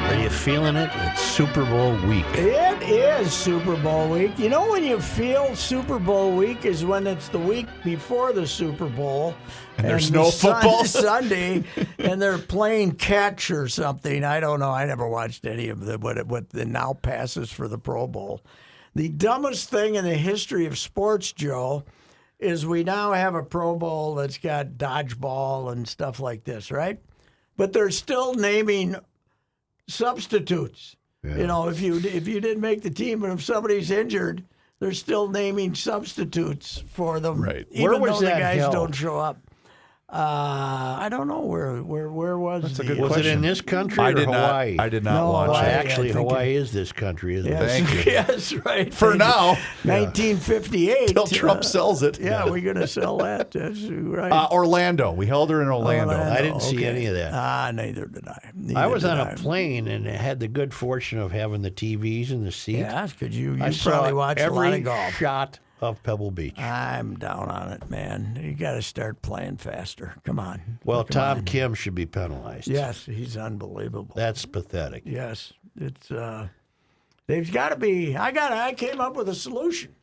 Are you feeling it? It's Super Bowl week. It is Super Bowl week. You know when you feel Super Bowl week is when it's the week before the Super Bowl. And there's no football? Sunday, and they're playing catch or something. I don't know. I never watched any of what the now passes for the Pro Bowl. The dumbest thing in the history of sports, Joe, is we now have a Pro Bowl that's got dodgeball and stuff like this, right? But they're still naming substitutes. Yeah. You know, if you didn't make the team and if somebody's injured, they're still naming substitutes for them. Right. Even Where was though the that guys held? don't show up. I don't know where was. That's a the, good Was question. it in this country I or did Hawaii? not. I did not No, watch Hawaii. it. Actually, I think Hawaii is this country, isn't Yes, it? Thank you. Yes, right. For now, 1958. till Trump sells it. Yeah, we're gonna sell that. That's right. Orlando. We held her in Orlando. I didn't see any of that. Neither did I. I was on a plane and had the good fortune of having the TVs in the seat. Yeah, because you I probably saw watch a every lot of golf. shot of Pebble Beach. I'm down on it, man. You got to start playing faster. Come on. Well, Come Tom on. Kim should be penalized. Yes, he's unbelievable. That's pathetic. Yes, it's. There's got to be. I came up with a solution.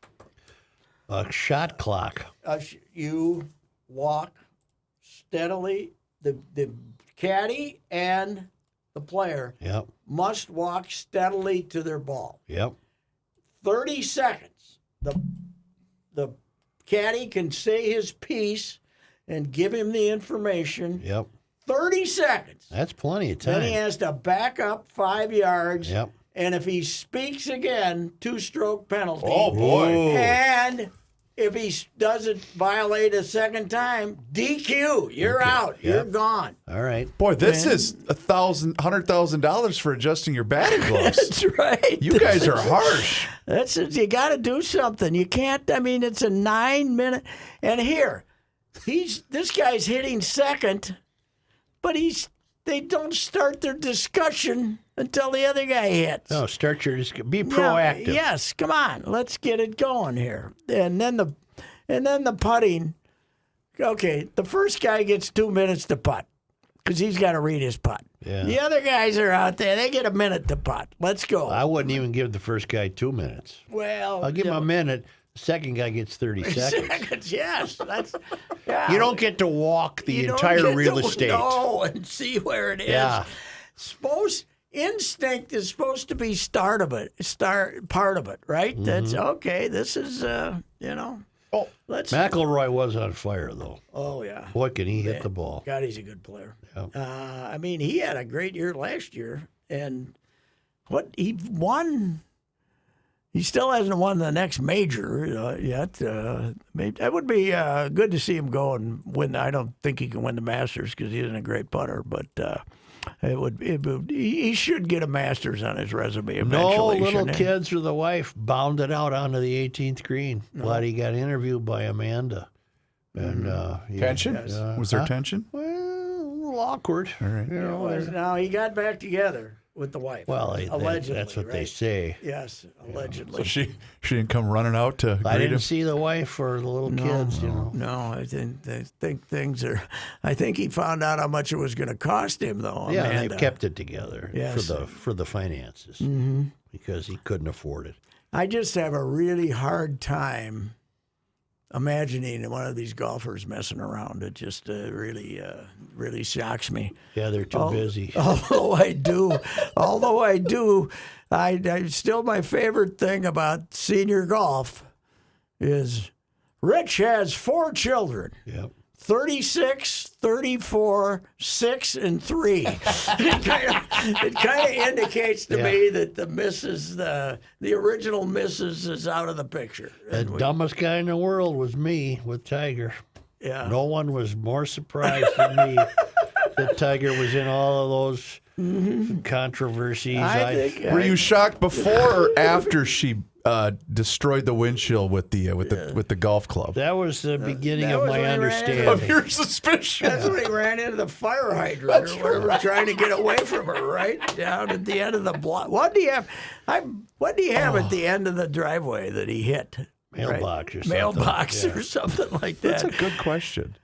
A shot clock. You walk steadily. The caddy and the player Yep. must walk steadily to their ball. Yep. 30 seconds. The caddy can say his piece and give him the information. Yep. 30 seconds. That's plenty of time. Then he has to back up 5 yards. Yep. And if he speaks again, 2-stroke penalty. Oh, boy. And if he doesn't violate a second time, DQ. You're out. Yep. You're gone. All right. Boy, this is $100,000 for adjusting your batting gloves. That's right. You guys are harsh. That's it. You got to do something. You can't. I mean, it's a 9-minute. And here, this guy's hitting second, but they don't start their discussion until the other guy hits. No, be proactive. Yeah, yes, come on, let's get it going here. And then the putting. Okay, the first guy gets 2 minutes to putt because he's got to read his putt. Yeah. The other guys are out there; they get a minute to putt. Let's go. I wouldn't even give the first guy 2 minutes. Well, I'll give him a minute. The second guy gets 30 seconds. seconds. Yes, that's. Yeah. You don't get to walk the You don't entire get real to estate. know and see where it is. Yeah. Instinct is supposed to be part of it, right? That's okay. This is Oh, let's. McElroy was on fire, though. Oh yeah. Boy, can he hit the ball. God, he's a good player. Yep. I mean, he had a great year last year, and he won. He still hasn't won the next major yet. That would be good to see him go and win. I don't think he can win the Masters because he isn't a great putter, but he should get a Masters on his resume eventually. No little shouldn't he? kids or the wife bounded out onto the 18th green. But he got interviewed by Amanda. And tension? Was there huh? tension? Well, a little awkward. All right. You know, No, he got back together with the wife. well, allegedly, that's what they right? say. Yes, allegedly. So she didn't come running out to I greet didn't him? see the wife or the little kids, you know. No, I think things are. I think he found out how much it was going to cost him, though. Yeah, and Amanda. they've kept it together Yes. for the finances because he couldn't afford it. I just have a really hard time imagining one of these golfers messing around. It just really shocks me. Yeah, they're too busy. Although I do, I still my favorite thing about senior golf is Rich has 4 children. Yep. 36, 34, 6, and 3. It kind of indicates to me that the missus, the original missus, is out of the picture. The dumbest guy in the world was me with Tiger. Yeah. No one was more surprised than me that Tiger was in all of those controversies. I think. Were you shocked before or after she destroyed the windshield with the golf club? That was the beginning that of was my when he ran into understanding. Of your suspicion. That's when he ran into the fire hydrant or whatever, trying to get away from her, right? Down at the end of the block. What do you have? What do you have at the end of the driveway that he hit? Mailbox or something. Mailbox Yeah. or something like that. That's a good question.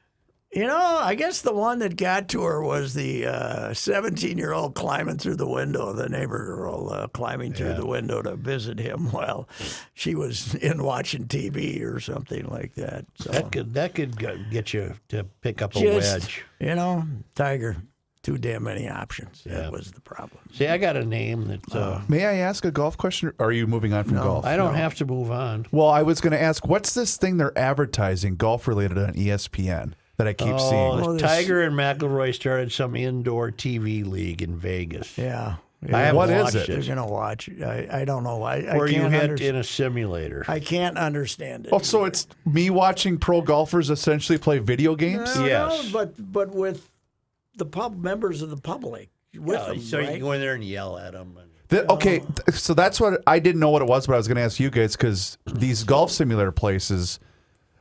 I guess the one that got to her was the 17-year-old climbing through the window, the neighbor girl climbing through the window to visit him while she was in watching TV or something like that. So That could get you to pick up a just, wedge. Tiger, too damn many options. Yeah. That was the problem. See, I got a name that May I ask a golf question? Or are you moving on from golf? I don't have to move on. Well, I was going to ask, what's this thing they're advertising golf related on ESPN that I keep seeing? Well, this- Tiger and McIlroy started some indoor TV league in Vegas. Yeah. I haven't What is watched it? You're going to watch. I don't know. I Where you can't hit in a simulator. I can't understand it. Oh, so it's me watching pro golfers essentially play video games? No, Yes. but with the members of the public with them, so right? you can go in there and yell at them. Okay, so that's what I didn't know what it was, but I was going to ask you guys because these golf simulator places.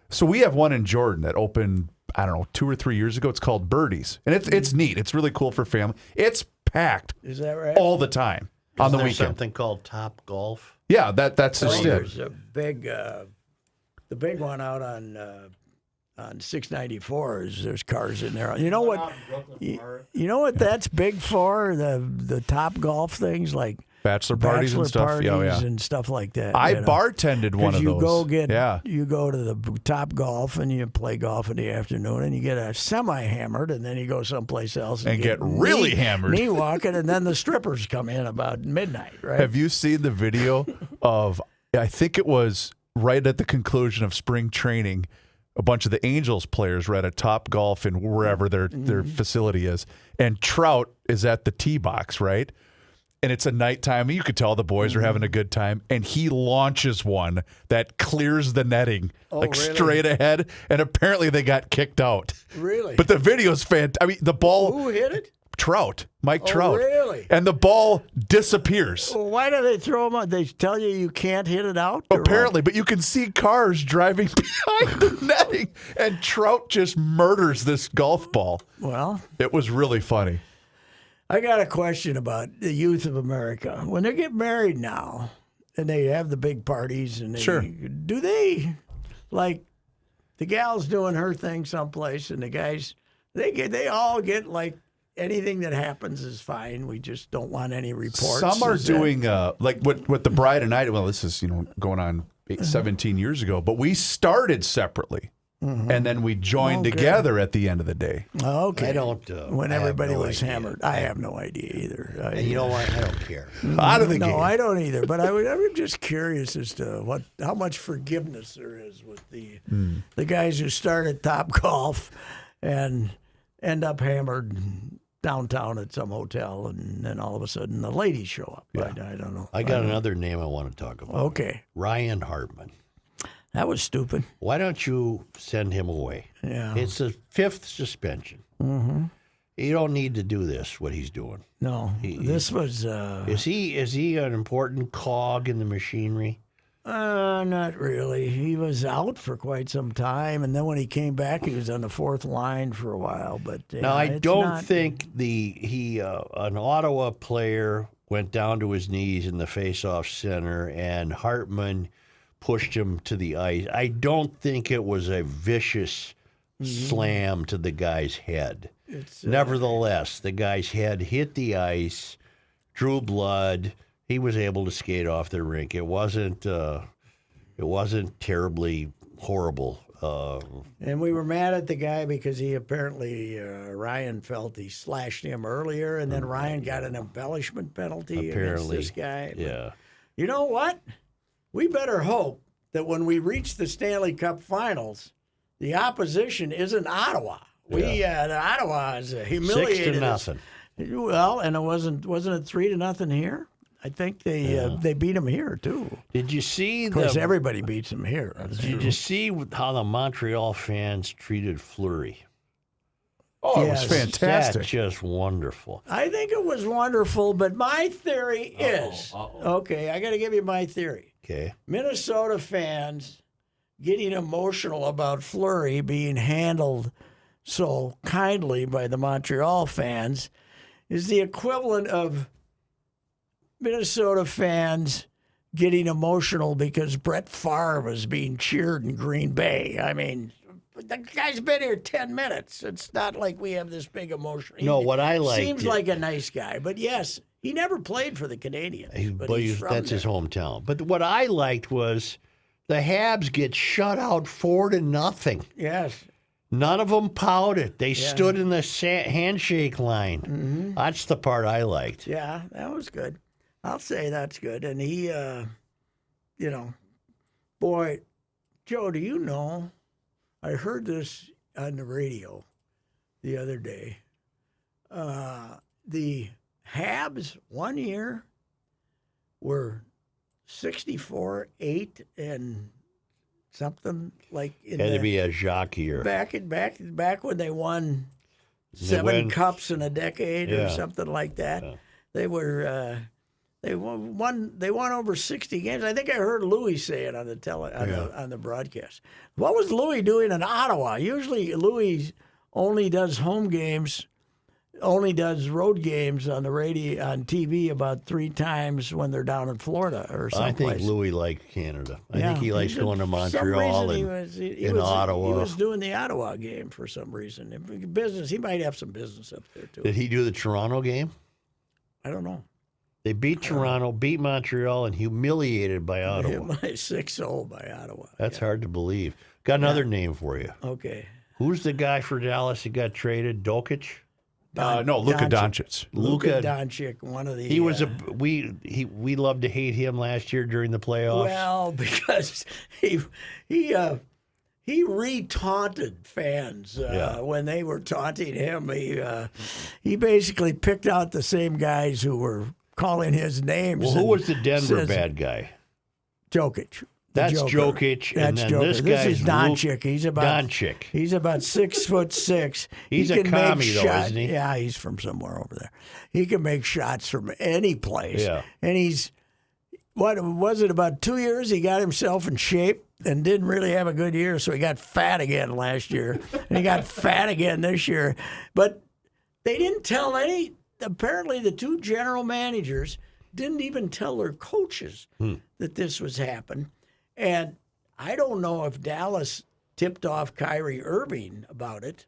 So we have one in Jordan that opened, I don't know, 2 or 3 years ago. It's called Birdies, and it's neat. It's really cool for family. It's packed Is that right? all the time on the There's weekend. something called Top Golf. Yeah, that's just it. There's a big, the big one out on 694 is there's cars in there. You know what? You know what that's big for? The Top Golf things like Bachelor parties and stuff. parties Yeah, yeah. and stuff like that. I you know. bartended one of you those. you go to the Top Golf and you play golf in the afternoon and you get a semi hammered and then you go someplace else And get really hammered. knee walking, and then the strippers come in about midnight. Right? Have you seen the video of? I think it was right at the conclusion of spring training. A bunch of the Angels players were at a Top Golf in wherever their facility is, and Trout is at the tee box, right? And it's a nighttime. You could tell the boys are having a good time, and he launches one that clears the netting really? straight ahead. And apparently they got kicked out. Really? But the video's fantastic. I mean, the ball. Who hit it? Trout, Mike Trout. Really? And the ball disappears. Well, why do they throw them out? They tell you can't hit it out? or what? Apparently, but you can see cars driving behind the netting, and Trout just murders this golf ball. Well, It was really funny. I got a question about the youth of America. When they get married now and they have the big parties, and Sure. do they, like, the gal's doing her thing someplace and the guys, they all get like, anything that happens is fine. We just don't want any reports. Some are Is that- doing like what the bride and I did. Well, this is going on 17 years ago, but we started separately, and then we joined together at the end of the day. Okay. I don't. When I have everybody no was idea. hammered. I have no idea either. And you know what? I don't care. Out of the No, game. I don't either. But I'm just curious as to how much forgiveness there is with the guys who start at Top Golf and end up hammered downtown at some hotel, and then all of a sudden the ladies show up. I don't know. I got another name I want to talk about. Okay, Ryan Hartman. that was stupid. Why don't you send him away? Yeah. It's a 5th suspension. Mm-hmm. You don't need to do this, what he's doing. No, this was Is he an important cog in the machinery? not really. He was out for quite some time, and then when he came back, he was on the 4th line for a while. But Now, I it's don't not- think an Ottawa player went down to his knees in the face-off center, and Hartman pushed him to the ice. I don't think it was a vicious slam to the guy's head. Nevertheless, the guy's head hit the ice, drew blood. He was able to skate off the rink. It wasn't terribly horrible. And we were mad at the guy because he apparently, Ryan felt he slashed him earlier, and then Ryan got an embellishment penalty Apparently, against this guy. But yeah. you know what? We better hope that when we reach the Stanley Cup Finals, the opposition isn't Ottawa. Ottawa is humiliated 6-0. Well, and it wasn't it 3-0 here? I think they beat them here too. Did you see Of course, everybody beats them here. Did you see how the Montreal fans treated Fleury? Oh, it Yes. was fantastic. That's just wonderful. I think it was wonderful, but my theory is okay. I got to give you my theory. Okay. Minnesota fans getting emotional about Fleury being handled so kindly by the Montreal fans is the equivalent of Minnesota fans getting emotional because Brett Favre was being cheered in Green Bay. I mean, the guy's been here 10 minutes. It's not like we have this big emotion. No, what I liked seems like a nice guy, but yes, he never played for the Canadians. But he's from that's his there. hometown. But what I liked was the Habs get shut out 4-0. Yes. None of them pouted. They stood in the handshake line. Mm-hmm. That's the part I liked. Yeah, that was good. I'll say that's good. And he, boy, Joe, do you know? I heard this on the radio the other day. The Habs 1 year were 64-8 and something like Had to be a Jacques year. back when they won 7 cups in a decade or something like that. Yeah. They were they won over 60 games. I think I heard Louis say it on the on the broadcast. What was Louis doing in Ottawa? Usually Louis only does home games, only does road games on the radio on TV about 3 times when they're down in Florida or someplace. I think Louis likes Canada. I think he likes going to For some Montreal reason and Ottawa. He was doing the Ottawa game for some reason. Business. He might have some business up there too. Did he do the Toronto game? I don't know. They beat Toronto, beat Montreal, and humiliated by Ottawa. Hit by 6-0 by Ottawa. That's hard to believe. Got another name for you. Okay. Who's the guy for Dallas that got traded? Dokic? No, Luka Doncic. Luka Doncic, one of the. He was we loved to hate him last year during the playoffs. Well, because he re-taunted fans when they were taunting him. He basically picked out the same guys who were calling his names. Well, who was the Denver bad guy? Jokic. That's Jokic, and That's then Jokic. this This guy's is Doncic. He's about Doncic. He's about 6'6". He's he a can commie, make though, shots. isn't he? Yeah, he's from somewhere over there. He can make shots from any place. Yeah. And he's what was it? About 2 years, he got himself in shape and didn't really have a good year, so he got fat again last year, and he got fat again this year. But they didn't tell any. Apparently, the 2 general managers didn't even tell their coaches that this was happening. And I don't know if Dallas tipped off Kyrie Irving about it,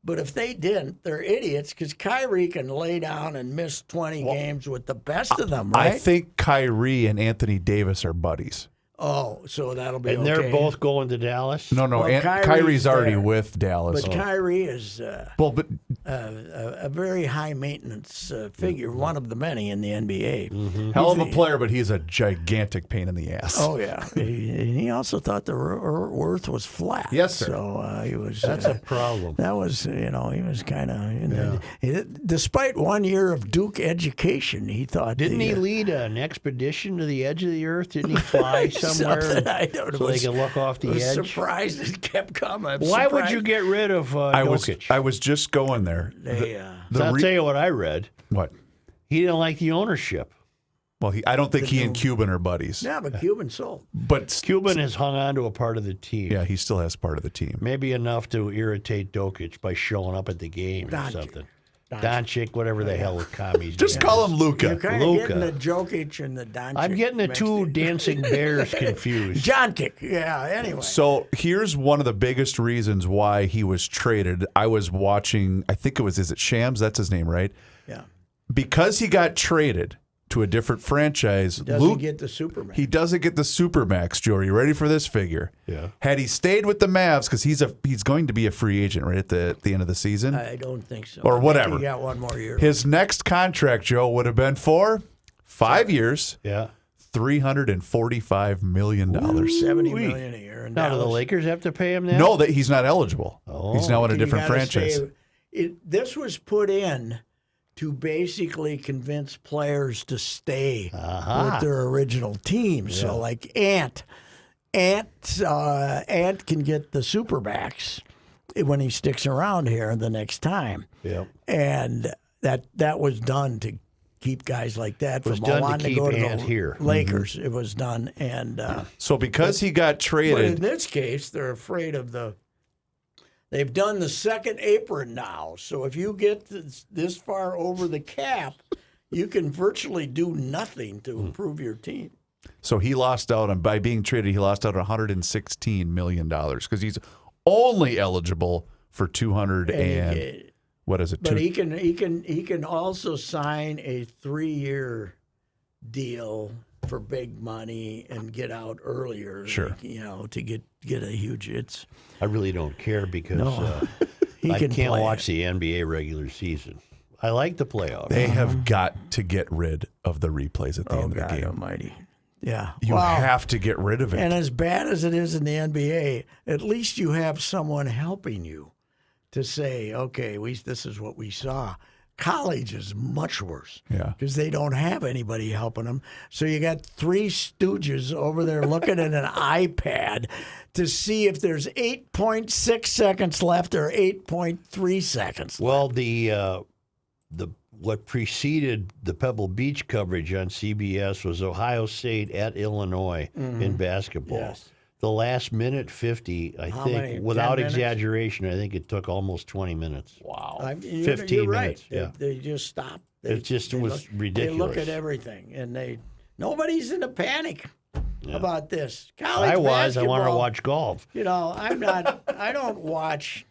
but if they didn't, they're idiots because Kyrie can lay down and miss 20 games with the best of them, right? I think Kyrie and Anthony Davis are buddies. Oh, so that'll be And okay. they're both going to Dallas? No, Well, Kyrie's already there. with Dallas. But Kyrie is well, but a very high maintenance figure, one of the many in the NBA. hell of a player, but he's a gigantic pain in the ass. Oh yeah, he also thought the Earth was flat. Yes, sir. So he was. That's a problem. That was, he was kind of. Despite 1 year of Duke education, he thought. Didn't he lead an expedition to the edge of the earth? Didn't he fly somewhere I don't know. so they could look off the I was edge? surprised it kept coming. Why would you get rid of Jokic? I was just going there. I'll tell you what I read. What? He didn't like the ownership. Well, I don't think he and Cuban are buddies. Yeah, but Cuban sold. But Cuban has hung on to a part of the team. yeah, he still has part of the team. Maybe enough to irritate Dokic by showing up at the game or something. Doncic, whatever the hell commies. Just call him You're Luka. kind of getting the Jokic and the Doncic. I'm getting the mixed 2 in. dancing bears confused. John kick. Yeah. Anyway. So here's one of the biggest reasons why he was traded. I was watching, I think is it Shams? That's his name, right? Yeah. Because he got traded to a different franchise, Doesn't get the Superman. he doesn't get the Supermax, Joe. Are you ready for this figure? Yeah. Had he stayed with the Mavs, because he's going to be a free agent right at the end of the season, I don't think so. or whatever. He got 1 more year. His next contract, Joe, would have been for 5 years, Yeah. $345 million. $70 million a year. And Now, do the Lakers have to pay him now? No, that he's not eligible. He's now in a You different gotta franchise. This was put in to basically convince players to stay with their original team. So, like Ant can get the Supermax when he sticks around here the next time. Yep. And that was done to keep guys like that was from done to wanting to keep go to Ant the here. Lakers. It was done, and So because he got but in traded, this case, they're afraid of the. They've done the second apron now, so if you get this far over the cap, you can virtually do nothing to improve your team. so he lost out on, by being traded, he lost out on $116 million because he's only eligible for 200 and what is it? But he can also sign a 3-year deal for big money and get out earlier. Sure. To get a huge. I really don't care because I can can't play watch the NBA regular season. I like the playoffs. They have got to get rid of the replays at the end of the God game. Almighty. Yeah. You have to get rid of it. And as bad as it is in the NBA, at least you have someone helping you to say, okay, this is what we saw. College is much worse because they don't have anybody helping them. So you got 3 stooges over there looking at an iPad to see if there's 8.6 seconds left or 8.3 seconds left. Well, what preceded the Pebble Beach coverage on CBS was Ohio State at Illinois in basketball. Yes. The last minute 50, I think, without exaggeration, I think it took almost 20 minutes. Wow. 15 you're right. minutes. Yeah. They just stop. It was ridiculous. They look at everything, and nobody's in a panic about this. College I basketball, wanted to watch golf. I'm not. I don't watch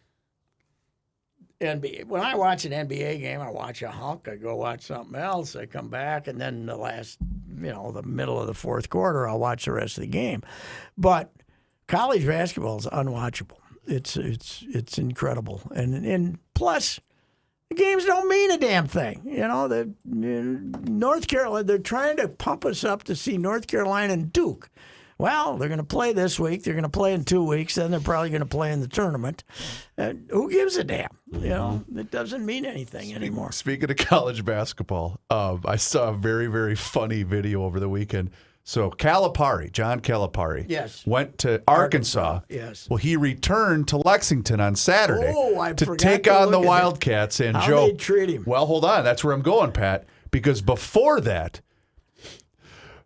NBA. When I watch an NBA game, I watch a hunk. I go watch something else. I come back, and then the middle of the fourth quarter, I'll watch the rest of the game. But college basketball is unwatchable. It's incredible, and plus, the games don't mean a damn thing. North Carolina, they're trying to pump us up to see North Carolina and Duke. Well, they're going to play this week. They're going to play in 2 weeks. Then they're probably going to play in the tournament. Who gives a damn? It doesn't mean anything anymore. Speaking of college basketball, I saw a very, very funny video over the weekend. So John Calipari, went to Arkansas. Yes. Well, he returned to Lexington on Saturday to forgot take to on the look at Wildcats. And how Joe, they treat him. Well, hold on. That's where I'm going, Pat. Because before that,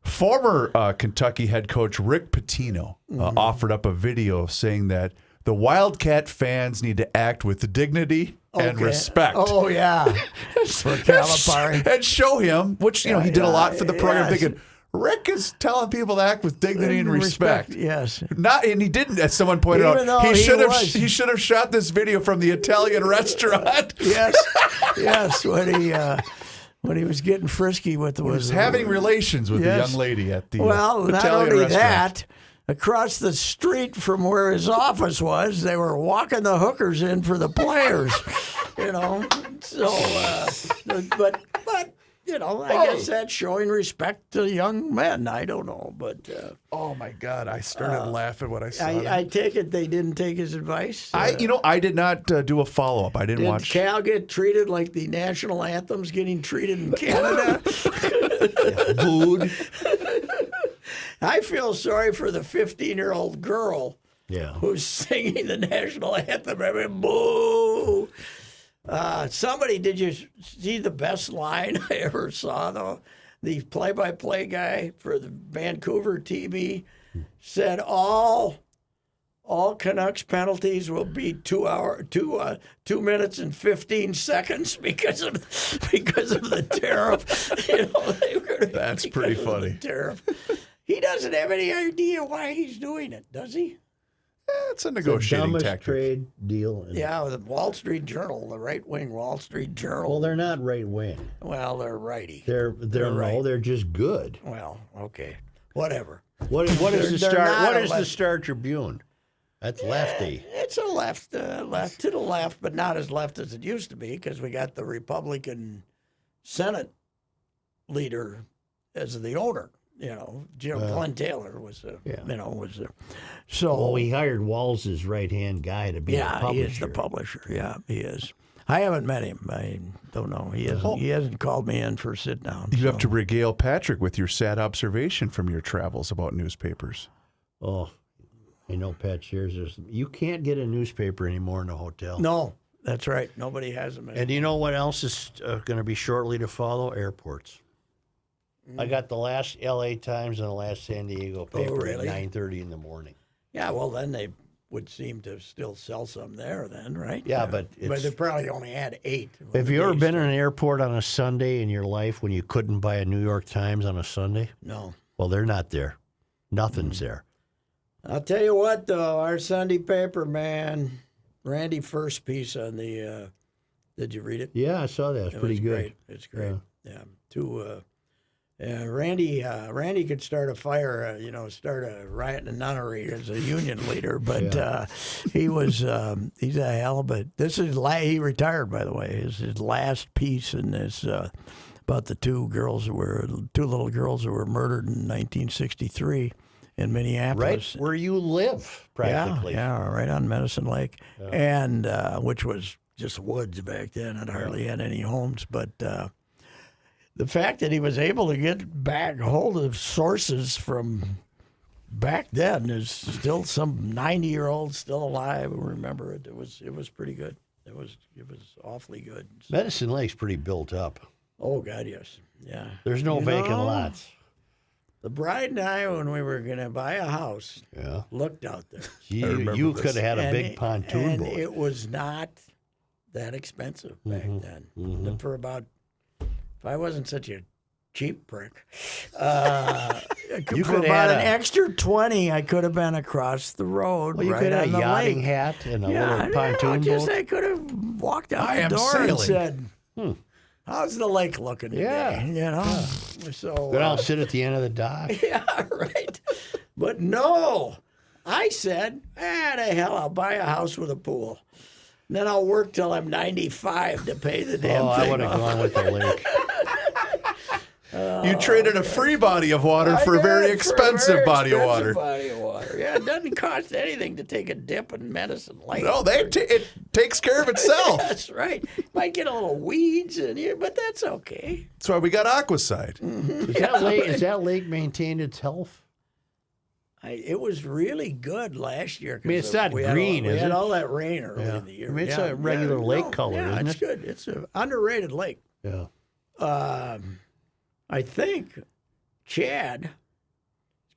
former Kentucky head coach Rick Pitino offered up a video saying that the Wildcat fans need to act with dignity and respect. Oh, yeah. For Calipari. And show him, which he did a lot for the program. Thinking, Rick is telling people to act with dignity and respect. Yes. And he didn't, as someone pointed out. He should have shot this video from the Italian restaurant. Yes. When he was getting frisky was having relations with the young lady at the Italian not only restaurant. that, across the street from where his office was, they were walking the hookers in for the players. I guess that's showing respect to young men. I don't know, but oh my God, I started laughing when I saw that. I take it they didn't take his advice. I did not do a follow up. I didn't watch. Did Cal get treated like the national anthem's getting treated in Canada? Booed. I feel sorry for the 15-year-old girl who's singing the national anthem. I mean, boo. Did you see the best line I ever saw, though? The play-by-play guy for the Vancouver TV said all Canucks penalties will be 2 minutes and 15 seconds because of the tariff. That's pretty funny. Tariff. He doesn't have any idea why he's doing it, does he? It's a negotiating tactic. Trade deal. The Wall Street Journal, the right-wing Wall Street Journal. Well, they're not right-wing. Well, they're righty. They're right. They're just good. Well, okay, whatever. What is the Star? What is the Star Tribune? That's lefty. It's a left to the left, but not as left as it used to be because we got the Republican Senate leader as the owner. Glenn Taylor was so. Well, he hired Walls' right-hand guy to be the publisher. He is the publisher. Yeah, he is. I haven't met him. I don't know. He hasn't called me in for a sit down. You have to regale Patrick with your sad observation from your travels about newspapers. Oh, I know Pat shares this. You can't get a newspaper anymore in a hotel. No, that's right. Nobody has them anymore. And you know what else is going to be shortly to follow? Airports. I got the last L.A. Times and the last San Diego paper at 9:30 in the morning. Yeah, well, then they would seem to still sell some there then, right? Yeah, but they probably only had 8. Have you ever been in an airport on a Sunday in your life when you couldn't buy a New York Times on a Sunday? No. Well, they're not there. Nothing's there. I'll tell you what, though, our Sunday paper, man, Randy first piece on the. Did you read it? Yeah, I saw that. It's pretty good. Great. It's great. Yeah. Randy could start a fire, start a riot in a nunnery as a union leader, but he's a hell of a. This is he retired, by the way. His last piece in this about the two little girls who were murdered in 1963 in Minneapolis. Right where you live, practically. Yeah, right on Medicine Lake, and which was just woods back then. It hardly had any homes, but the fact that he was able to get back hold of sources from back then is still some 90-year-old still alive who remember it. It was pretty good. It was awfully good. So, Medicine Lake's pretty built up. oh God, yes, yeah. There's no vacant lots. The bride and I, when we were going to buy a house, looked out there. You could have had a big pontoon boat. It was not that expensive back then. For about, if I wasn't such a cheap prick, You for could about have an extra 20, I could have been across the road. Well, you right could have on a the yachting lake. hat and a Yeah, little pontoon boat. I could have walked out I the am door and sailing. said, "How's the lake looking today?" So Then I'll sit at the end of the dock. yeah, right. But no, I said, the hell, I'll buy a house with a pool. Then I'll work till I'm 95 to pay the damn Oh, thing I would have off. gone with the lake. You traded a free body of water for a very expensive body of water. Yeah, it doesn't cost anything to take a dip in Medicine Lake. No, it takes care of itself. That's right. Might get a little weeds in here, but that's okay. That's why we got Aquaside. Is that lake maintained its health? It was really good last year. I mean, it's not green, We is had it? all that rain early in the year. I mean, it's a regular lake color, Yeah, isn't it's it? good. It's an underrated lake. Yeah. I think Chad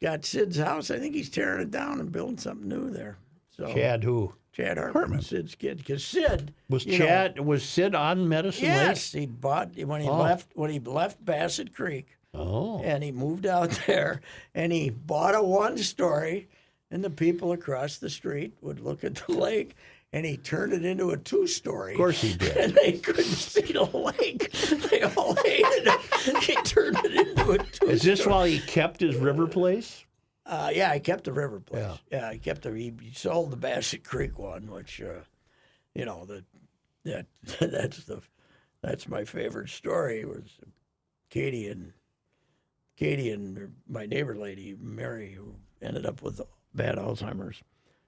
got Sid's house. I think he's tearing it down and building something new there. So Chad who? Chad Hartman, Sid's kid. Because Sid Was Sid on Medicine Lake? yes, he bought when he left Bassett Creek. Oh. And he moved out there, and he bought a one-story, and the people across the street would look at the lake, and he turned it into a two-story. Of course he did. And they couldn't see the lake. They all hated it. He turned it into a two-story. Is this while he kept his river place? Yeah, I kept the river place. Yeah, I kept he sold the Bassett Creek one, which, that's my favorite story. Was Katie and my neighbor lady, Mary, who ended up with bad Alzheimer's,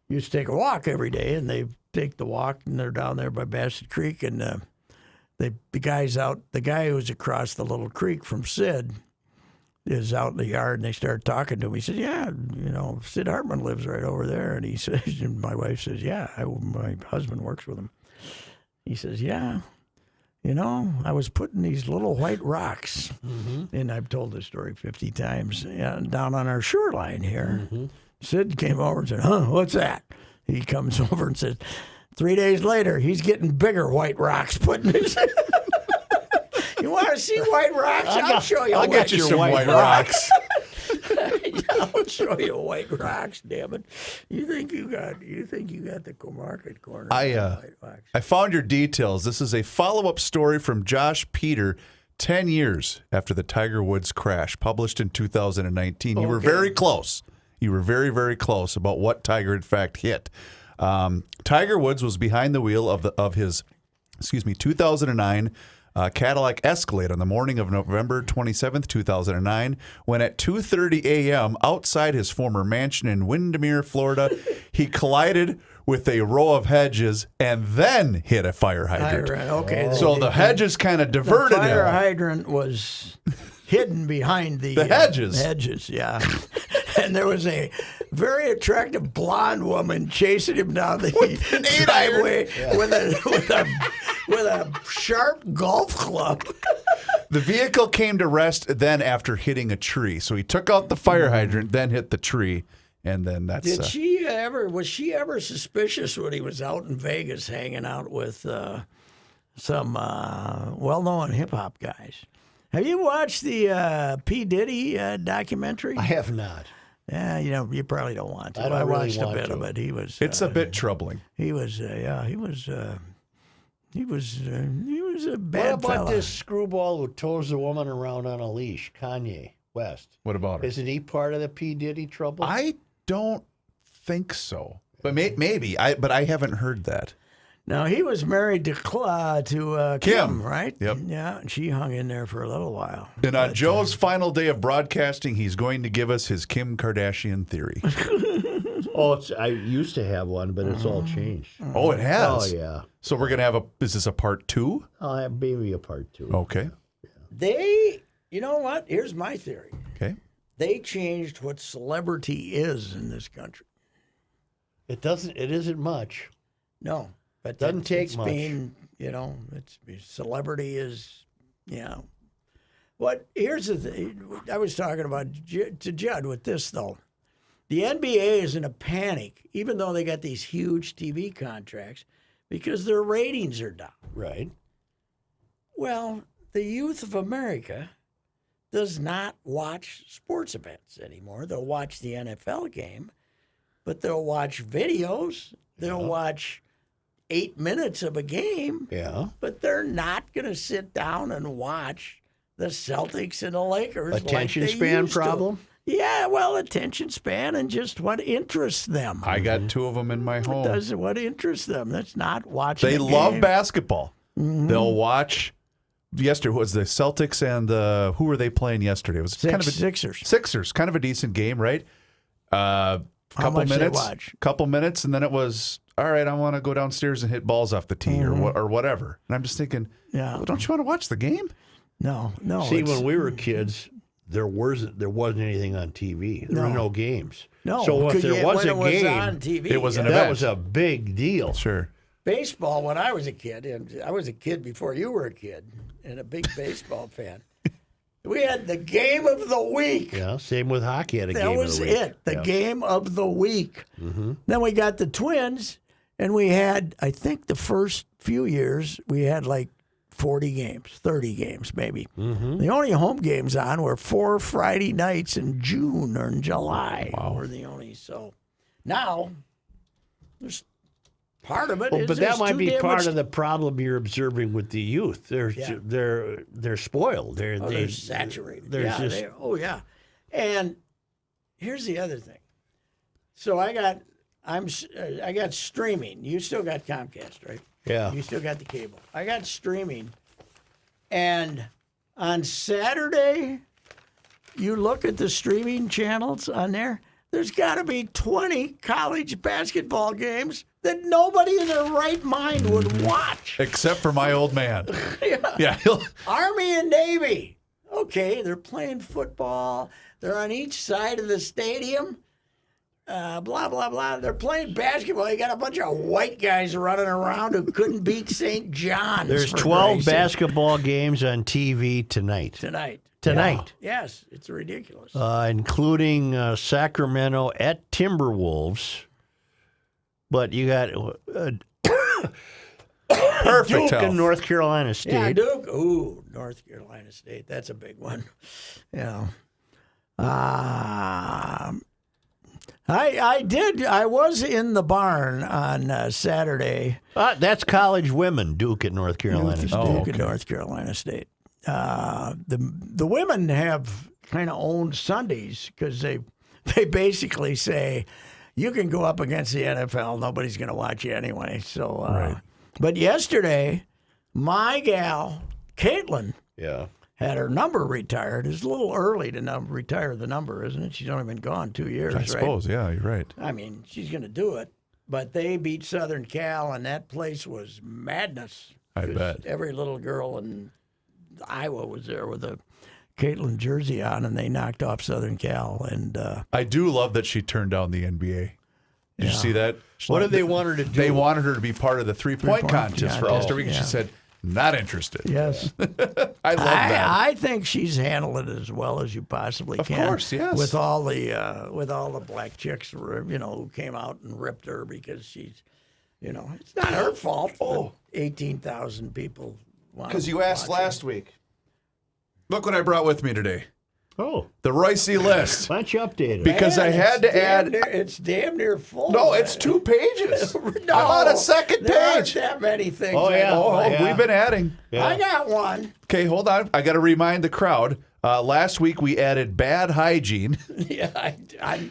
used to take a walk every day, and they take the walk, and they're down there by Bassett Creek, and the guy who's across the little creek from Sid is out in the yard, and they start talking to him. He says, "Yeah, Sid Hartman lives right over there," and he says, and my wife says, "Yeah, my husband works with him." He says, "Yeah. I was putting these little white rocks," and I've told this story 50 times, down on our shoreline here. Sid came over and said, "What's that?" He comes over and says, 3 days later, he's getting bigger white rocks put in his... You want to see white rocks? I'll show you. I'll get you some white rocks. I'll show you white rocks. Damn it! You think you got the market corner? White rocks. I found your details. This is a follow-up story from Josh Peter, 10 years after the Tiger Woods crash, published in 2019. You were very close. You were very, very close about what Tiger, in fact, hit. Tiger Woods was behind the wheel of his 2009 Cadillac Escalade on the morning of November 27th, 2009, when at 2:30 a.m. outside his former mansion in Windermere, Florida, he collided with a row of hedges and then hit a fire hydrant. Okay. So the hedges kind of diverted the fire him. hydrant was hidden behind the hedges. Hedges, yeah. And there was a very attractive blonde woman chasing him down the driveway with a sharp golf club. The vehicle came to rest then after hitting a tree. So he took out the fire hydrant, then hit the tree, and then that's. Was she ever suspicious when he was out in Vegas hanging out with some well-known hip hop guys? Have you watched the P. Diddy documentary? I have not. Yeah, you probably don't want to. I don't really watched want a bit to. of it. He was. It's a bit troubling. He was. He was a bad What about fella. this screwball who tows the woman around on a leash, Kanye West? What about her? Isn't he part of the P. Diddy trouble? I don't think so. But maybe. But I haven't heard that. Now he was married to Kim, right? Yep. Yeah, and she hung in there for a little while. And on Joe's final day of broadcasting, he's going to give us his Kim Kardashian theory. I used to have one, but it's all changed. Oh, it has? Oh, yeah. So we're going to have is this a part 2? I'll have maybe a part 2. Okay. You know what? Here's my theory. Okay. They changed what celebrity is in this country. It isn't much. No. But Doesn't take it's much. Being, celebrity is, What? Here's the thing. I was talking about to Judd with this, though. The NBA is in a panic, even though they got these huge TV contracts, because their ratings are down. Right. Well, the youth of America does not watch sports events anymore. They'll watch the NFL game, but they'll watch videos. They'll watch 8 minutes of a game, Yeah. but they're not going to sit down and watch the Celtics and the Lakers. Attention like they span used to. problem? Yeah, well, attention span and just what interests them. I got 2 of them in my home. What interests them? That's not watching. They a love game. basketball. They'll watch. Yesterday was the Celtics and who were they playing yesterday? It was kind of Sixers. Sixers, kind of a decent game, right? Couple much they minutes, watch? couple minutes, and then it was all right. I want to go downstairs and hit balls off the tee or whatever. And I'm just thinking, Yeah. well, don't you want to watch the game? No. See, it's- when we were kids, there wasn't anything on TV. There were no games. No, So if 'cause there was when a it was game, on TV, it was an that event. was a big deal. Sure. baseball when I was a kid, and I was a kid before you were a kid, and a big baseball fan. We had the game of the week. Yeah, same with hockey at a That game was of the week. it, the Yeah. game of the week. Then we got the Twins, and we had, I think the first few years, we had like 40 games, 30 games maybe. The only home games on were 4 Friday nights in June or in July. Were the only, so now there's part of it. Well, is but there's that might too be damn part much- of the problem you're observing with the youth. They're Yeah. they're spoiled. They're saturated. There's Yeah, just yeah. And here's the other thing. So I got streaming. You still got Comcast, right? yeah. You still got the cable. I got streaming. And on Saturday, you look at the streaming channels on there, there's got to be 20 college basketball games that nobody in their right mind would watch. Except for my old man. Yeah. Army and Navy. Okay, they're playing football. They're on each side of the stadium. Blah, blah, blah. They're playing basketball. You got a bunch of white guys running around who couldn't beat St. John's. There's for 12 Christ's sake. basketball games on TV tonight. Tonight. Tonight. Yeah. Yes, it's ridiculous. Including Sacramento at Timberwolves. But you got Perfect Duke health. and North Carolina State. Yeah, Duke. Ooh, North Carolina State. That's a big one. Yeah. I did. I was in the barn on Saturday. That's college women, Duke at North Carolina State. Duke and North Carolina State. The women have kind of owned Sundays because they basically say you can go up against the NFL. Nobody's going to watch you anyway. So, but yesterday, my gal Caitlin Yeah. had her number retired. It's a little early to retire the number, isn't it? She's only been gone 2 years, I right? suppose. Yeah, you're right. I mean, she's going to do it. But they beat Southern Cal, and that place was madness. I 'Cause bet. every little girl in Iowa was there with a Caitlin jersey on, and they knocked off Southern Cal. And I do love that she turned down the NBA. Did you see that? What did they want her to do? They wanted her to be part of the three-point Three-point contest for contest, Ulster Week. yeah. She said, not interested. yes, I love that. I think she's handled it as well as you possibly Of can. course, yes. With all the black chicks, who came out and ripped her because she's, it's not her fault. Oh, 18,000 people. Because you asked last week. Look what I brought with me today. Oh, The Reusse list. why don't you update it? Because I had to add. It's damn near full. No, it's 2 pages. No, I'm on a second there aren't page. that many things. Oh, yeah. Oh, Yeah. we've been adding. Yeah. I got one. Okay, hold on. I got to remind the crowd. Last week we added bad hygiene. Yeah,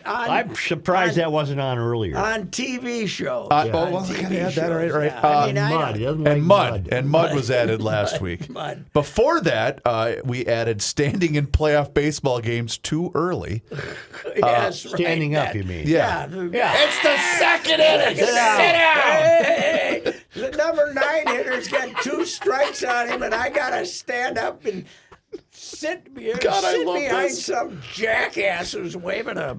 I'm surprised that wasn't on earlier. on TV shows. Oh, well, On I TV gotta add that. All right, shows, all right. yeah. I mean, I Mud. don't- He doesn't like And mud. And mud was added last week. Mud. Before that, we added standing in playoff baseball games too early. Yes, right, Standing up, that- you mean? Yeah. It's the second inning. Sit down. Hey, the number 9 hitter's got 2 strikes on him, and I gotta stand up and sit God, I sit love behind this. some jackass who's waving a,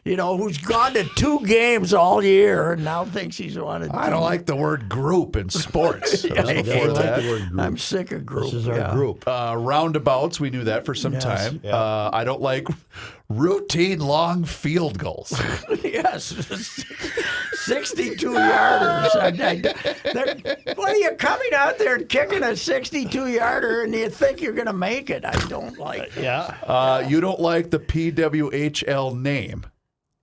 who's gone to 2 games all year and now thinks he's wanted. I don't like the word group in sports. He doesn't like the word group. I'm sick of group. This is our yeah. group. Roundabouts, we knew that for some time. I don't like routine long field goals. Yes, 62 yarders. What are you coming out there and kicking a 62 yarder and you think you're going to make it? I don't like it. Yeah. You don't like the PWHL name.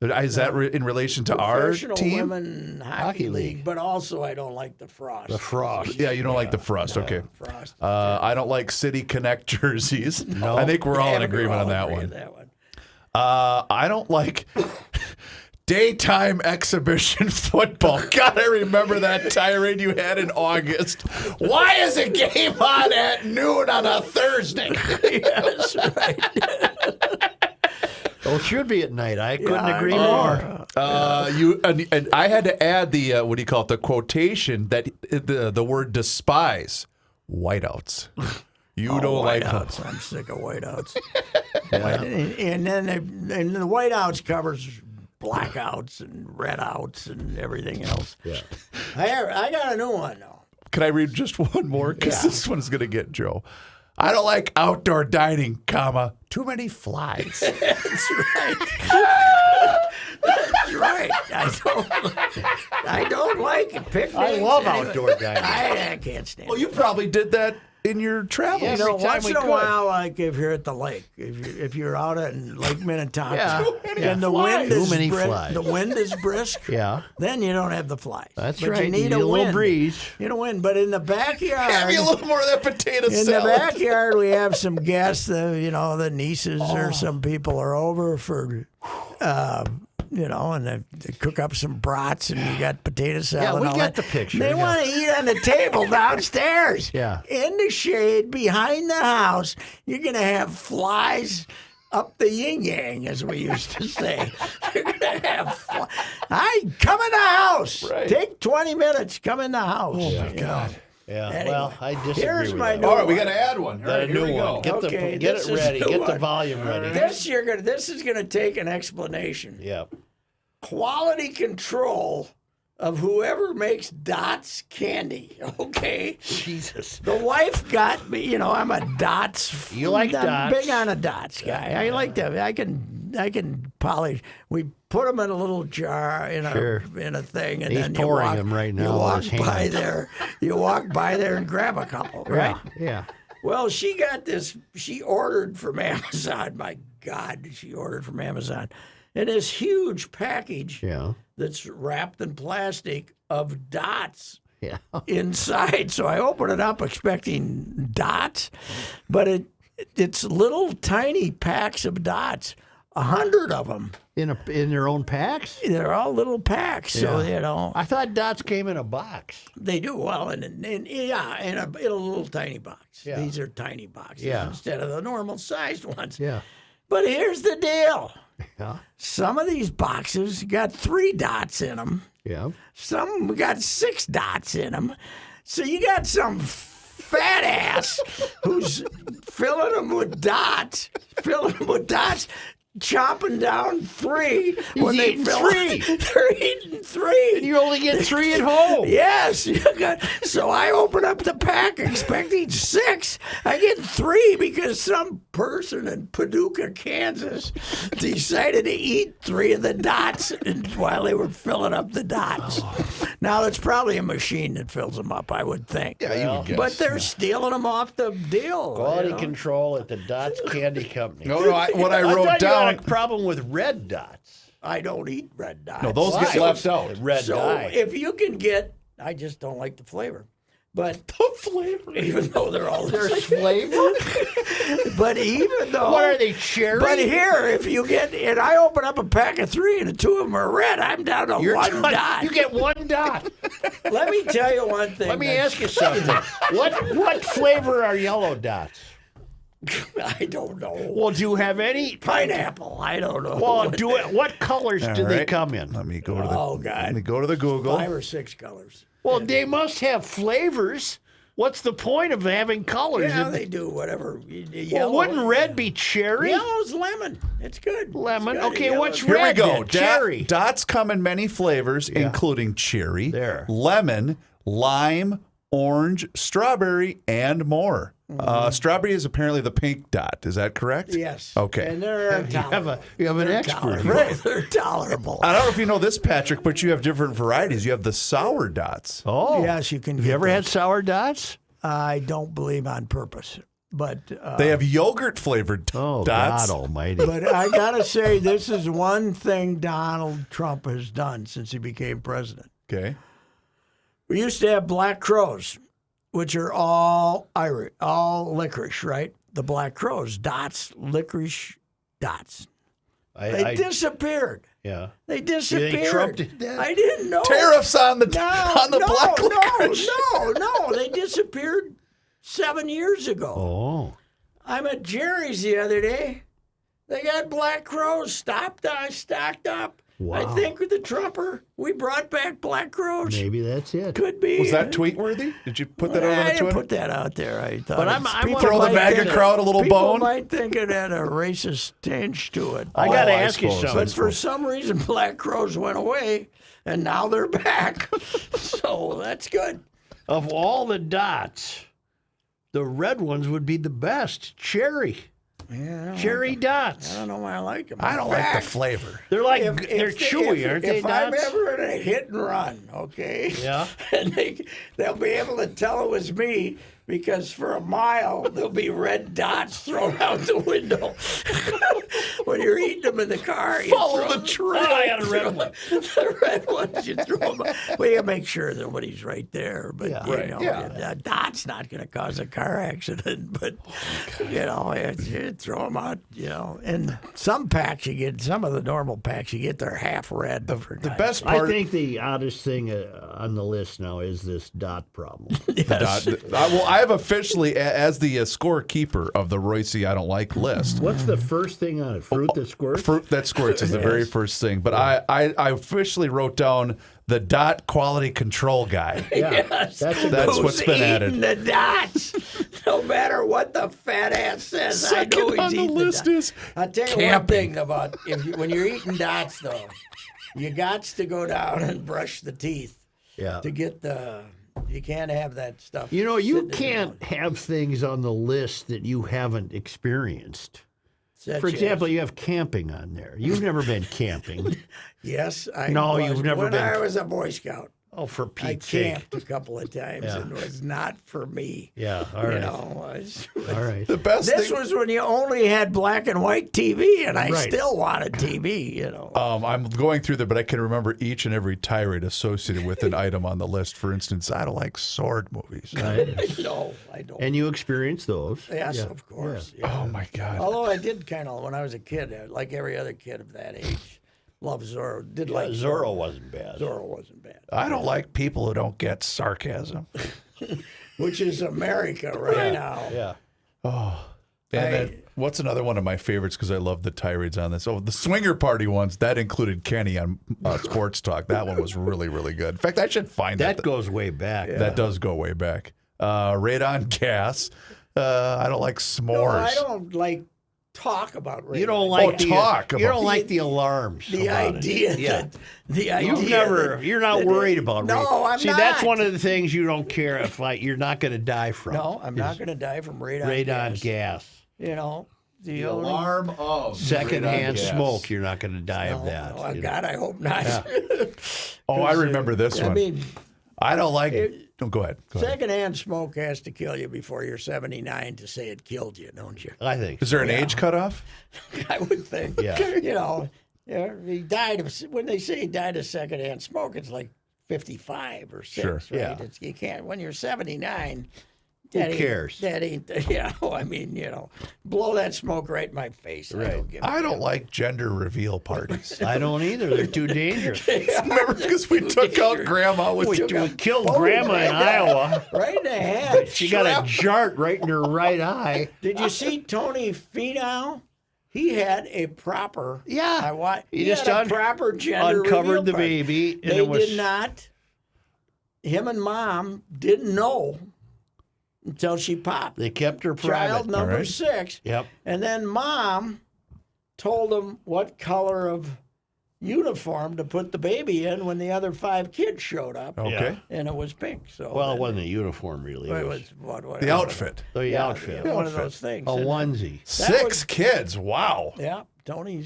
Is that in relation to our Professional team? Women Hockey League, but also I don't like the Frost. The Frost. Yeah, you don't like the Frost. Okay. Frost. I don't like City Connect jerseys. I think we're all in Yeah, agreement on all that agree one. with that one. I don't like daytime exhibition football. God, I remember that tirade you had in August. Why is a game on at noon on a Thursday? Yes, right. Oh, it should be at night. I couldn't Yeah, agree I more. And I had to add the what do you call it? The quotation that the word despise whiteouts. You don't like them. whiteouts. I'm sick of whiteouts. And then and the whiteouts covers blackouts and redouts and everything else. Yeah. I got a new one though. Can I read just one more? Because this one's going to get Joe. I don't like outdoor dining, comma, too many flies. That's right. That's right. I don't like it. Picnics. I love anyway. outdoor dining. I can't stand Well, it. you probably did that in your travels. Yeah, You know, every time once we in a could. while, like if you're at the lake, if you're out in Lake Minnetonka, Yeah. and the flies. wind is Too many brisk, flies. the wind is brisk, Yeah. then you don't have the flies. That's but right. You need a little wind. breeze. You know, wind. But in the backyard, Have you a little more of that potato in the salad? backyard, we have some guests. The nieces or some people are over for. And they cook up some brats, and you got potato salad. Yeah, we and all get that. the picture, They yeah. want to eat on the table downstairs. Yeah. In the shade behind the house, you're going to have flies up the yin yang, as we used to say. You're going to have flies. Come in the house. Right. Take 20 minutes. Come in the house. Oh, my God. Yeah. Anyway, Well, I disagree here's with my that. new All right, we one. got to add one. All Got right, a here new we go. one. Get Okay, get this it is ready. the Get the one. volume ready. This is going to take an explanation. Yeah. Quality control of whoever makes Dots candy. Okay. Jesus. The wife got me. I'm a Dots. You like I'm Dots. big on a Dots guy. I like them. I can polish. We put them in a little jar in a thing, and He's then pouring you walk, them right now You with walk his by hand. there. You walk by there and grab a couple. Right. Yeah. Well, she got this. She ordered from Amazon. My God, she ordered from Amazon. And this huge package Yeah. that's wrapped in plastic of dots Yeah. inside. So I open it up expecting dots, but it's little tiny packs of dots, 100 of them. In their own packs? They're all little packs, so I thought dots came in a box. they do well in a little tiny box. Yeah. These are tiny boxes Yeah. instead of the normal sized ones. Yeah. But here's the deal. Yeah. Some of these boxes got 3 dots in them. Yeah. Some got 6 dots in them. So you got some fat ass who's filling them with dots, chopping down 3 when they eating fill 3. They're eating 3. You only get 3 at home. Yes. So I open up the pack expecting 6. I get 3 because some person in Paducah, Kansas, decided to eat 3 of the dots while they were filling up the dots. Now, it's probably a machine that fills them up, I would think. Yeah, you would guess. But they're stealing them off the deal. Quality you know? control at the Dots Candy Company. No, what I I wrote thought down. you had a problem with red dots. I don't eat red dots. No, those get left out. Red So dye. if you can get, I just don't like the flavor. But The flavor. even though they're all the There's same. flavor. But even though. What are they, cherry? But here, if you get, and I open up a pack of 3 and 2 of them are red, I'm down to You're 1 done. dot. You get 1 dot. Let me tell you one thing. Let me ask you something. What flavor are yellow dots? I don't know. Well, do you have any? Pineapple. I don't know. Well, what colors do they right. come in? Let me go to the. Oh, God. Let me go to the Google. 5 or 6 colors. Well, they must have flavors. What's the point of having colors? Yeah, they do whatever. Well, Yellow, wouldn't red be cherry? Yellow's lemon. It's good. Lemon. It's good. Okay, Yellow's what's Here red? we go. then? Cherry. Dots come in many flavors, including cherry, There. lemon, lime, orange, strawberry, and more. Strawberry is apparently the pink dot. Is that correct? Yes. Okay. And they're You have an expert. tolerable. They're tolerable. I don't know if you know this, Patrick, but you have different varieties. You have the sour dots. Oh, Yes, you can. Have you ever had sour dots? I don't believe on purpose, but They have yogurt flavored Oh, dots. God Almighty! but I gotta say this is one thing Donald Trump has done since he became president. Okay. We used to have black crows, which are all Irish, all licorice, right? The black crows, dots, licorice, dots. They disappeared. yeah. They disappeared. Trump did that? I didn't know. Tariffs on the black licorice. No. They disappeared 7 years ago. Oh, I'm at Jerry's the other day. They got black crows stocked up. Wow. I think with the Trumper, we brought back black crows. maybe that's it. Could be. Was that tweet worthy? Did you put that I out on the didn't Twitter? put that out there. I thought. But I'm- it's- I people wanna- Throw the might MAGA think crowd a little people bone? might think it had a racist tinge to it. I got to I ask you suppose. something. But for some reason, black crows went away, and now they're back. So that's good. Of all the dots, the red ones would be the best. Cherry. Yeah, Cherry dots. I don't know why I like them. I don't like the flavor. They're like If- they're if- chewy, if- aren't they? If I'm dots? ever in a hit and run, okay, Yeah. and they'll be able to tell it was me because for a mile there'll be red dots thrown out the window. When you're eating them in the car, you Follow throw the them- trail. Oh, I got a red one. The red ones, you throw them. Well, you make sure nobody's right there, but Yeah. you Right, know, yeah. a dot's not going to cause a car accident. But you know, you throw them out. You know, and some packs you get, some of the normal packs you get, they're half red. The best I part. think the oddest thing on the list now is this dot problem. I have officially, as the scorekeeper of the Reusse I Don't Like list, What's the first thing on it? Fruit that squirts? fruit that squirts is the very first thing. But I officially wrote down the dot quality control guy. Yeah, Yes. that's a That's Who's what's been eating added. the dots. No matter what the fat ass says, I know Second he's on the eating list dots. is I'll tell you one camping. thing about when you're eating dots, though, you got to go down and brush the teeth Yeah. to get the. You can't have that stuff. You know, you sitting in your can't mouth. have things on the list that you haven't experienced. Such For as- example, you have camping on there. You've never been camping. yes, I No, was. you've never when been. I was a Boy Scout, Oh, for I Pete's sake. camped a couple of times, Yeah. and it was not for me. Yeah, all You right. know, All right. The best this thing. was when you only had black and white TV, and I Right. still wanted TV. You know. I'm going through there, but I can remember each and every tirade associated with an item on the list. For instance, I don't like sword movies. No, I don't. And you experience those. Yes, Yeah. of course. Yeah. Oh my God! Although I did kind of, when I was a kid, like every other kid of that age, loved Zorro. Did like Zorro wasn't bad. Zorro wasn't bad. I don't like people who don't get sarcasm. Which is America right now. Yeah. And then, what's another one of my favorites? Because I love the tirades on this. Oh, the swinger party ones that included Kenny on Sports Talk. That one was really, really good. In fact, I should find that. That goes way back. That does go way back. Radon gas. I don't like s'mores. No, I don't like talk about radio. You don't like the talk You about- don't like the alarms. the about it. idea Yeah. that the idea You've never. that- You're not that- worried about. No, I'm See, not. that's one of the things you don't care if you're not going to die from. No, I'm not going to die from radon. Radon gas. You know, the alarm of Secondhand Yes. smoke, you're not going to die of Oh, that. oh, you know. God, I hope not. Oh, I remember this I one. mean, I don't like it. Don't go ahead. Go ahead. secondhand smoke has to kill you before you're 79 to say it killed you, don't you? I think. Is there an age cutoff? I would think. Yeah. You know, yeah, he died of, when they say he died of secondhand smoke, it's like 55 or 6, Sure. right? Yeah. You can't, when you're 79, Who that ain't- cares? That ain't, I mean, blow that smoke right in my face. Right. I don't like gender reveal parties. I don't either. They're too dangerous. Remember, because we took out Grandma with We killed Grandma in Iowa. Right in the head. She got a jart right in her right eye. Did you see Tony Finau? He had a proper. Yeah. He just had a proper gender uncovered reveal the party. baby, and They it was did not. Him and Mom didn't know until she popped. They kept her Child private. number All right. 6. Yep. And then Mom told him what color of uniform to put the baby in when the other 5 kids showed up, Okay. and it was pink. So Well, it then- wasn't a uniform really. it It was was what, The outfit. the outfit. one of those things. A And onesie. Six kids. Wow. yeah, Tony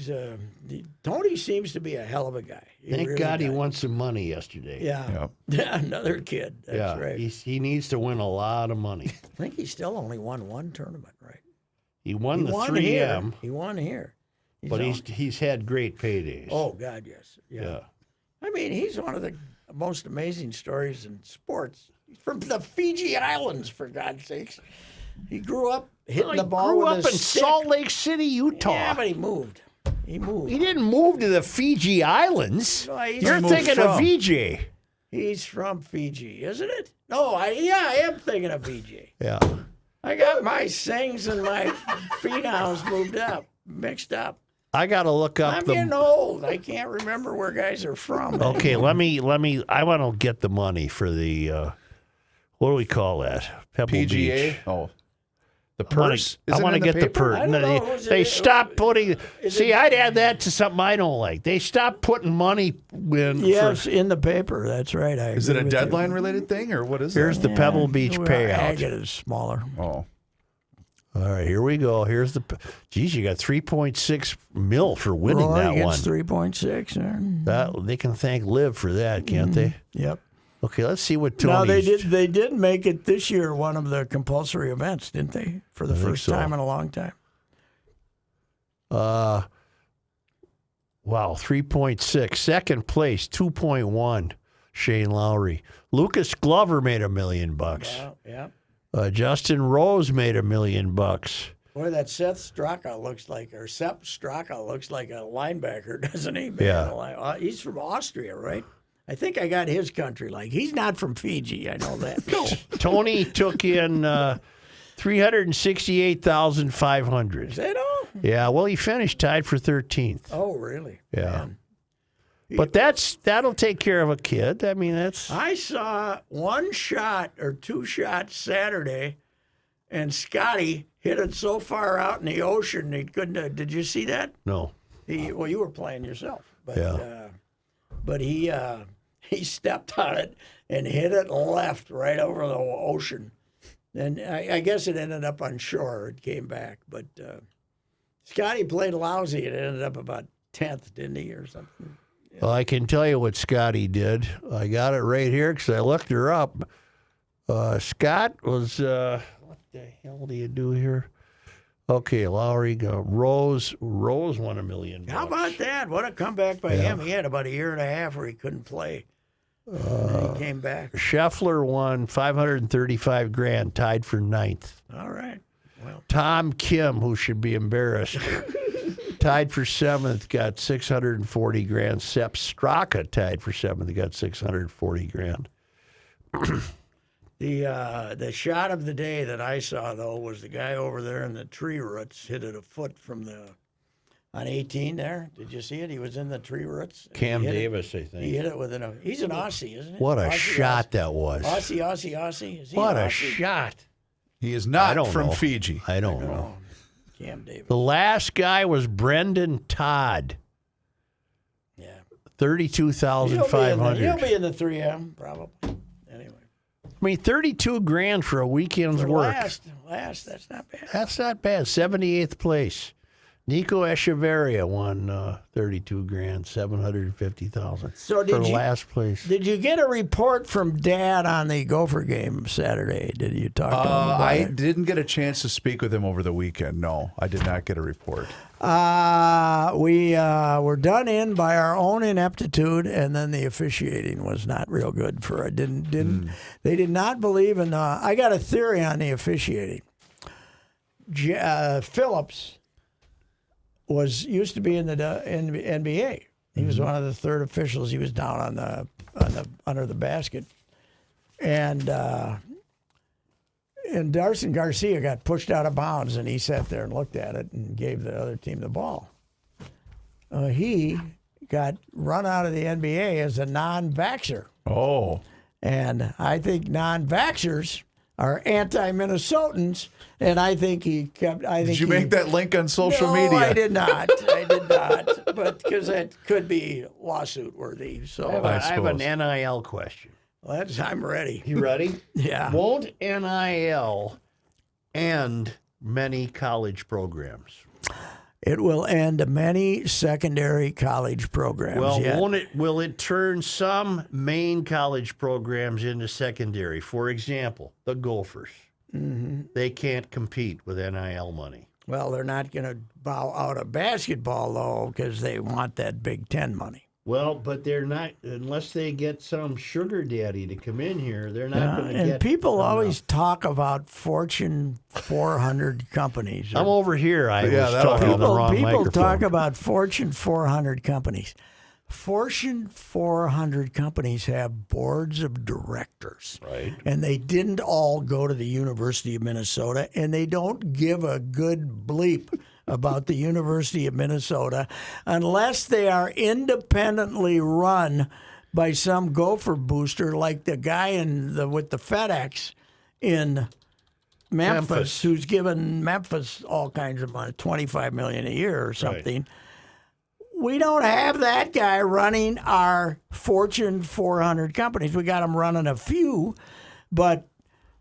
seems to be a hell of a guy. Thank really God he does. won some money yesterday. Yeah. Yeah. Another kid. That's Yeah. right. He needs to win a lot of money. I think he still only won one tournament, right? He won the won 3M, here. He won here. but he's had great paydays. Oh God, yes. yeah. I mean, he's one of the most amazing stories in sports. He's from the Fiji Islands, for God's sakes. He grew up hitting the ball grew with up a in stick. Salt Lake City, Utah. Yeah, but he moved. He moved. He didn't move to the Fiji Islands. No, he's You're moved thinking of from. VJ. He's from Fiji, isn't it? No, I am thinking of Fiji. Yeah. I got my Sings and my Finau's mixed up. I got to look up I'm the. getting old. I can't remember where guys are from. Okay, let me. I want to get the money for the. What do we call that? Pebble PGA. Beach. Oh. The I wanna- purse. I want to get the paper? purse. I don't No, know. they Was they it- stopped putting. is See, it- I'd add that to something I don't like. They stopped putting money in. Yes, For, in the paper. That's right. Is it a deadline related thing or what is here's it? the Pebble Beach payout. Agate is smaller. Oh. All right, here we go. Here's the. Geez, you got 3.6 mil for winning Roy that gets one. 3.6. That they can thank Liv for that, can't they? Yep. Okay, let's see what Tony. No, they did make it this year one of the compulsory events, didn't they? For the first so. time in a long time. Wow, 3.6. Second place, 2.1. Shane Lowry. Lucas Glover made $1 million. Yeah. Justin Rose made $1 million. Boy, that Sepp Straka looks like a linebacker, doesn't he? Man? Yeah. He's from Austria, right? I think I got his country. Like, he's not from Fiji. I know that. Tony took in 368,500. Is that all? Yeah, well, he finished tied for 13th. Oh, really? Yeah. Man. But that'll take care of a kid. I mean, that's I saw 1 shot or 2 shots Saturday, and Scotty hit it so far out in the ocean he couldn't. Did you see that? no. Well, you were playing yourself, but Yeah. but he stepped on it and hit it left right over the ocean, and I guess it ended up on shore. It came back, but Scotty played lousy. It ended up about 10th, didn't he, or something? Well, I can tell you what Scotty did. I got it right here because I looked her up. Scott was, what the hell do you do here? Okay, Lowry, Rose won $1 million. How about that? What a comeback by him. He had about a year and a half where he couldn't play. And then he came back. Scheffler won $535,000, tied for 9th. All right. Well, Tom Kim, who should be embarrassed, tied for 7th, got $640,000. Sepp Straka tied for 7th, got $640,000. the shot of the day that I saw, though, was the guy over there in the tree roots hit it a foot from on 18 there. Did you see it? He was in the tree roots. Cam He hit it- Davis, I He think. hit it he's an Aussie, isn't it? What a Aussie, shot that was. Aussie. Is he What an a Aussie? shot. He is I not don't from know. Fiji. I don't know. Oh, Cam Davis. The last guy was Brendan Todd, Yeah. 32,500. He'll be in the 3M, probably. Anyway. I mean, 32 grand for a weekend's work. Last, that's not bad. That's not bad. 78th place. Nico Echeverria won 32 grand, 750,000 So for last place. Did you get a report from Dad on the Gopher game Saturday? Did you talk to him about I it? didn't get a chance to speak with him over the weekend. No, I did not get a report. We were done in by our own ineptitude, and then the officiating was not real good for it. They did not believe in. I got a theory on the officiating. Phillips used to be in the NBA. He was one of the third officials. He was down on the under the basket, and Darson Garcia got pushed out of bounds, and he sat there and looked at it and gave the other team the ball. He got run out of the NBA as a non-vaxxer. Oh. And I think non-vaxxers are anti-Minnesotans, and I think he kept. Did you make that link on social no, media? I did not. I did not. But because that could be lawsuit worthy. So I have an NIL question. I'm ready. You ready? Yeah. Won't NIL end many college programs? It will end many secondary college programs. Well, yet. will it turn some main college programs into secondary? For example, the Gophers. Mm-hmm. They can't compete with NIL money. Well, they're not going to bow out of basketball, though, because they want that Big Ten money. Well, but they're not, unless they get some sugar daddy to come in here, they're not going to get. And people always talk about Fortune 400 companies. I'm over here. I was that'll talking on the wrong People microphone. talk about Fortune 400 companies. Fortune 400 companies have boards of directors. Right. And they didn't all go to the University of Minnesota, and they don't give a good bleep about the University of Minnesota unless they are independently run by some gopher booster like the guy with the FedEx in Memphis, who's given Memphis all kinds of money, $25 million a year or something. Right. We don't have that guy running our Fortune 400 companies. We got him running a few, but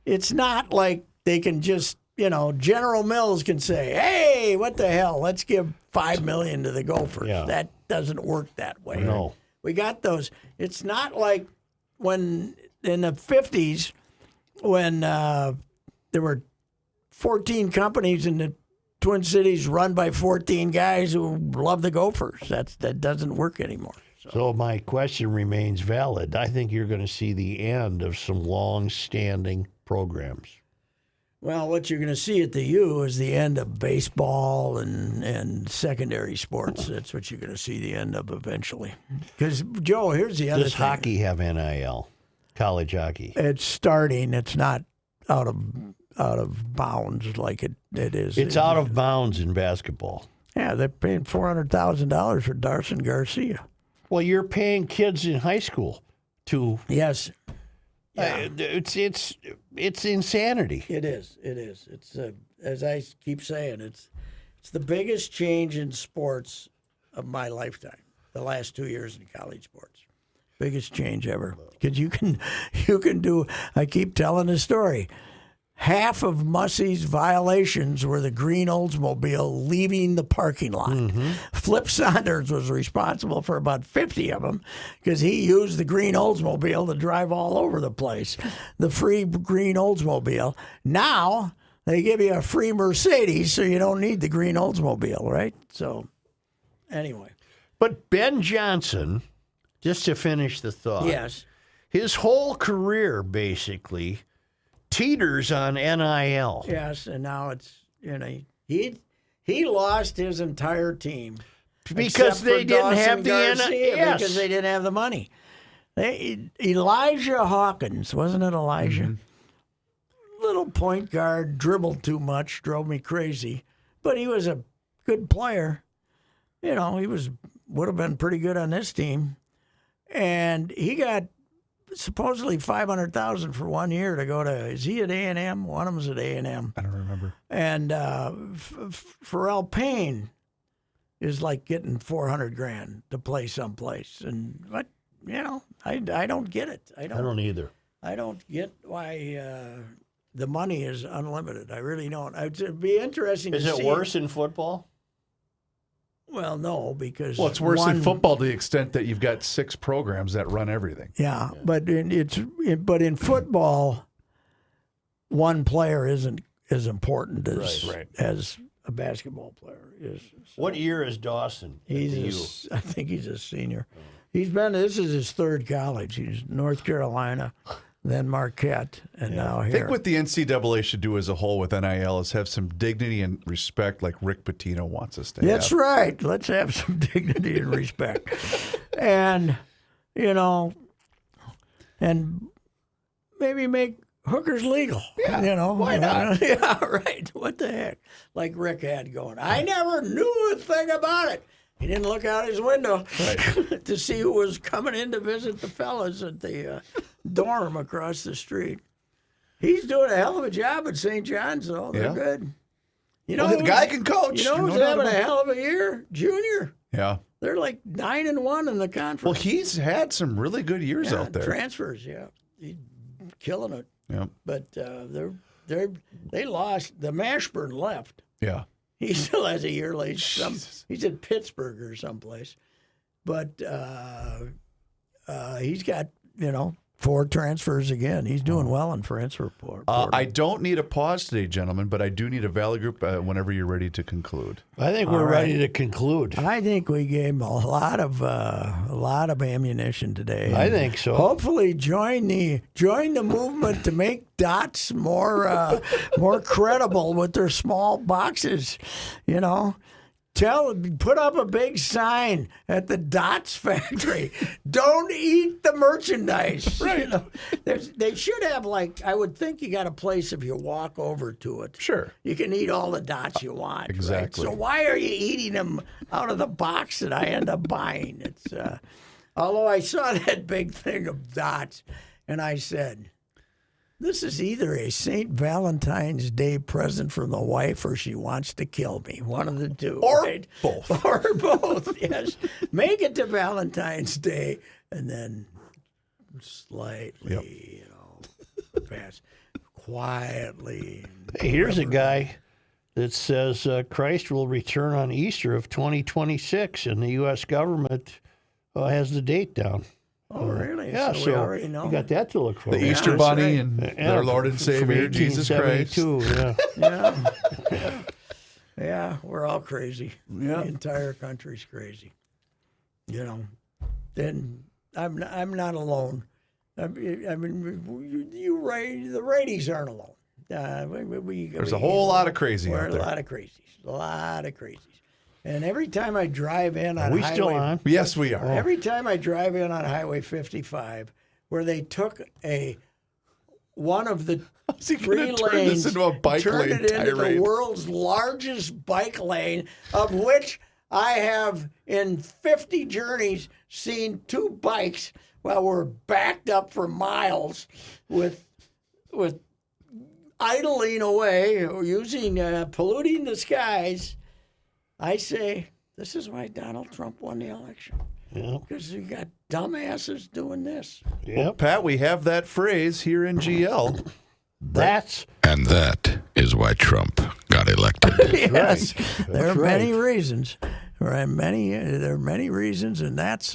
it's not like they can just, General Mills can say, hey, what the hell, let's give $5 million to the Gophers. Yeah. That doesn't work that way. No. We got those. It's not like when in the 50s when there were 14 companies in the Twin Cities run by 14 guys who love the Gophers. That doesn't work anymore. So my question remains valid. I think you're going to see the end of some long-standing programs. Well, what you're going to see at the U is the end of baseball and secondary sports. That's what you're going to see the end of eventually. Because, Joe, here's the other thing. Does hockey have NIL? College hockey? It's starting. It's not out of bounds like it is. It's out of bounds in basketball. Yeah, they're paying $400,000 for Darson Garcia. Well, you're paying kids in high school to. Yes. Yeah. It's insanity. It is. It's as I keep saying, it's the biggest change in sports of my lifetime. The last 2 years in college sports, biggest change ever. Because you can do. I keep telling the story. Half of Mussey's violations were the green Oldsmobile leaving the parking lot. Mm-hmm. Flip Saunders was responsible for about 50 of them because he used the green Oldsmobile to drive all over the place. The free green Oldsmobile. Now they give you a free Mercedes, so you don't need the green Oldsmobile, right? So, anyway. But Ben Johnson, just to finish the thought. Yes. His whole career, basically, teeters on NIL. Yes, and now it's he lost his entire team because they didn't have the NIL. Yes. Because they didn't have the money. Elijah Hawkins, wasn't it Elijah? Mm-hmm. Little point guard, dribbled too much, drove me crazy, but he was a good player. He would have been pretty good on this team, and he got supposedly $500,000 for 1 year to go to. Is he at A&M? One of them's at A&M. I don't remember. And Pharrell Payne is like getting $400,000 to play someplace. And I don't get it. I don't either. I don't get why the money is unlimited. I really don't. It'd be interesting Is to it see. worse in football? Well, no, because Well, it's worse in football to the extent that you've got 6 programs that run everything. Yeah, but in football, one player isn't as important as a basketball player is. So What year is Dawson? at the U? I think he's a senior. This is his 3rd college. He's North Carolina, then Marquette, and now I here. think what the NCAA should do as a whole with NIL is have some dignity and respect like Rick Pitino wants us to That's have. right. Let's have some dignity and respect. And, and maybe make hookers legal. Yeah, why not? Yeah, right. What the heck? Like Rick had going, I never knew a thing about it. He didn't look out his window to see who was coming in to visit the fellas at the dorm across the street. He's doing a hell of a job at St. John's, though. They're good. The guy can coach. You know who's having a hell of a year? Junior. Yeah. They're like 9-1 in the conference. Well, he's had some really good years out there. Transfers, He's killing it. Yeah. But they lost. The Mashburn left. Yeah. He still has a year late. He's in Pittsburgh or someplace. But he's got, 4 transfers again. He's doing well in transfer portal. I don't need a pause today, gentlemen, but I do need a Valley Group whenever you're ready to conclude. I think we're ready to conclude. I think we gave him a lot of ammunition today. I think so. Hopefully, join the movement to make dots more credible with their small boxes. Put up a big sign at the Dots factory. Don't eat the merchandise. Right. They should have, I would think you got a place if you walk over to it. Sure. You can eat all the dots you want. Exactly. Right? So why are you eating them out of the box that I end up buying? It's although I saw that big thing of dots, and I said, this is either a St. Valentine's Day present from the wife or she wants to kill me. One of the two. Or both. Or both, yes. Make it to Valentine's Day and then slightly, pass quietly. Hey, here's a guy that says Christ will return on Easter of 2026, and the U.S. government has the date down. Oh, really? Yeah, so so we already know. you got that to look forward The to. Easter that's Bunny right. and their Lord and Savior, Jesus Christ. 1872, Yeah, we're all crazy. Yeah. The entire country's crazy. Then I'm not alone. I mean, the Radies aren't alone. There's a whole lot of crazy out there. A lot of crazies. And every time I drive in on Are we still on? Yes, we are. Every time I drive in on Highway 55, where they took one of the How's he 3 gonna turn lanes, this into a bike turned lane it into tirade? the world's largest bike lane, of which I have in 50 journeys seen 2 bikes while we're backed up for miles with idling away or using polluting the skies. I say this is why Donald Trump won the election. Yeah. Because you got dumbasses doing this. Well, Pat, we have that phrase here in GL. And that is why Trump got elected. Yes, there are right. many reasons. There are many reasons, and that's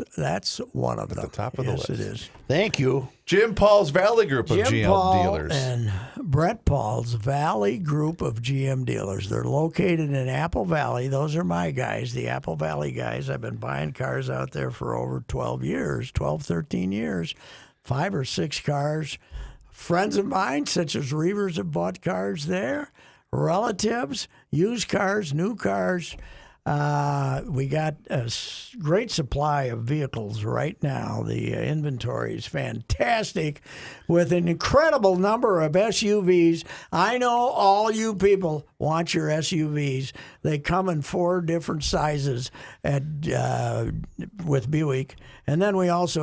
one of them. the top of the yes, list. it is. Thank you. Jim Paul's Valley Group of Jim GM Paul dealers. and Brett Paul's Valley Group of GM dealers. They're located in Apple Valley. Those are my guys, the Apple Valley guys. I've been buying cars out there for over 13 years, 5 or 6 cars. Friends of mine, such as Reavers, have bought cars there. Relatives, used cars, new cars. We got a great supply of vehicles right now. The inventory is fantastic with an incredible number of SUVs. I know all you people want your SUVs. They come in 4 different sizes with Buick. And then we also